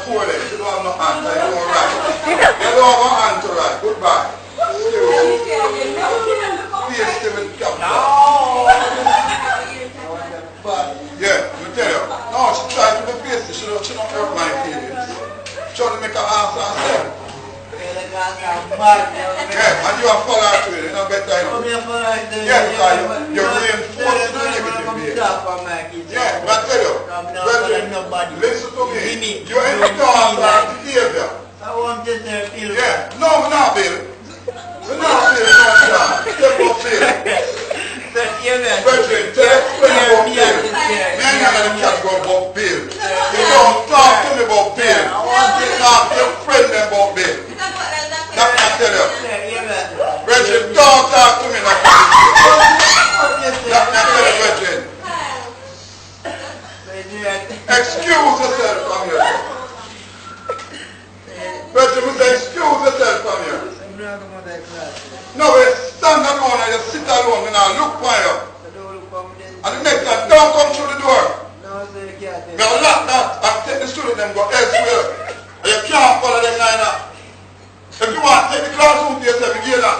poor then. You don't have no answer. You don't right. You don't have an answer right. Goodbye. Please stay with the captain. No. But, yeah, let me tell you. No, she tried to be face. She don't hurt my feelings. She trying to make her answer herself. Yeah, and you are following to it. You know better. Yeah, because you reinforce the negative behavior. Yeah, but I tell you, listen to me. You ain't the cause of behavior. I want to feel. Yeah, no, we're not Bill. We're not Bill, no, step up Bill. Brethren, tell explain about Bill. Me and you and the cat go about Bill. You don't talk to me about Bill. Talk to your friend about Bill. That's what I tell you. Brethren, don't talk to me like that. That's what I tell you, brethren. Excuse yourself from here. Brethren, we say excuse yourself from here. No, we stand alone and you sit alone and I look for you. And the next time, don't come through the door. We will lock that and take the student and go elsewhere. And you can't follow them like that. If you want to take the classroom to yourself, you get that.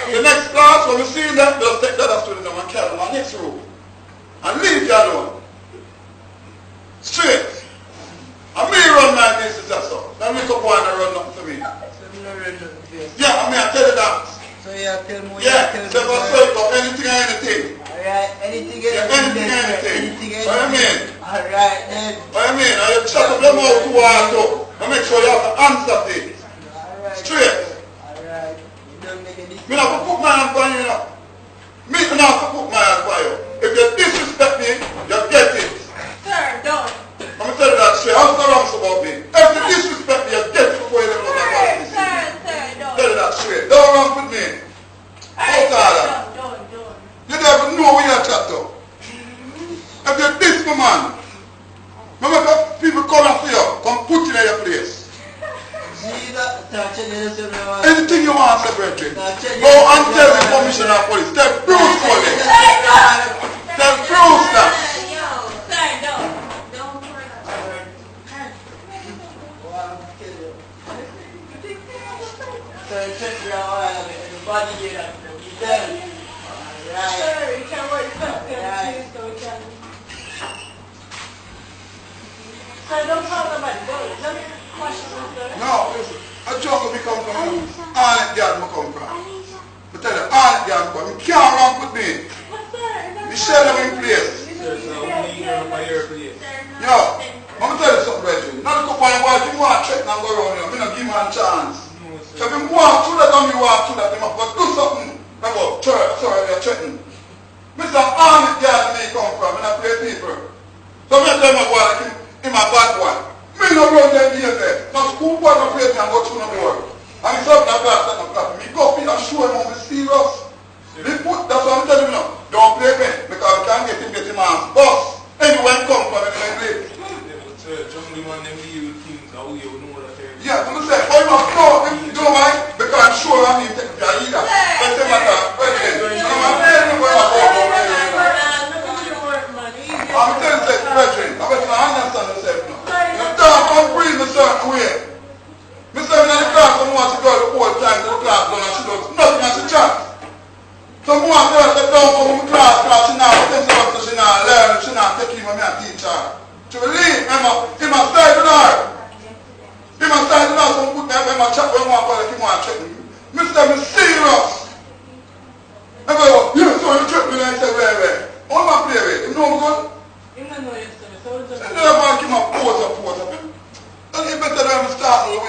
The next class, when you see them, just take the other student and carry them on the next room. And leave you alone. Straight. And me run my business or so. Then we come one and run nothing to me. Yeah, I mean I tell you that. So you tell me. Yeah, so for circle, anything and anything. Alright, anything Yeah, anything and anything. What do you mean? Alright then. What do you mean? And you shut up your mouth too hard too. And make sure you have to answer things. Straight. Alright. You don't make any sense. Me not put my hand on you, you know. Me not put my hand on you. If you disrespect me, you get it. Sir, don't. I'm going to tell you that straight. How's the wrongs about me? If you disrespect me, you get it before you let me know that. Sir, don't. Tell you that straight. Don't wrong with me. Alright, don't. You don't even know where you're chat to. If you diss me, man, remember people come after you, come put you in your place. Anything you want, say, brethren. Go and tell the commissioner of police. Tell Bruce Collins. Tell Bruce that. No, listen. A jungle we come from. All that girl we come from. I tell you, all that girl come. You can't run with me. You share them in place. Yo, I'm going to tell you something, brethren. Not a couple of boys, you want to threaten and go around here. I'm going to give man a chance. So if you walk through that and you walk through that, you must do something. I go, sorry, you're threatening. Mr. Army girl me come from, and I play people. So me tell my boy like him a bad boy. Me no run them here there. Now school boy no play me and go through the door. And he's up in a class and a class. Me go up and show him how me serious. Me put, that's what I'm telling you now. Don't play me, because we can't get him hands. Boss, anywhere come from, anywhere live. Yeah, I'm say, oh, you must know, you don't mind, because I'm sure I'm in the either. But say matter, brethren, I'm telling you where I'm going. I'm telling you, brethren, I bet you understand yourself now. You don't come breathe a certain way. Me say in the class, I want to go the whole time to the class, and she does nothing as a chat. So I want to go down from the class, she now, she now learn, she now take him and me and teach her. She will leave, he must stay with her. He must stay with her, so put me in my chat when I want to him and check me. Mr. Me serious. I go, you so you check me and I say, where? All my play with, you know I'm good? You don't know yesterday, so just... I never want to give him a pose up. And it's better than start with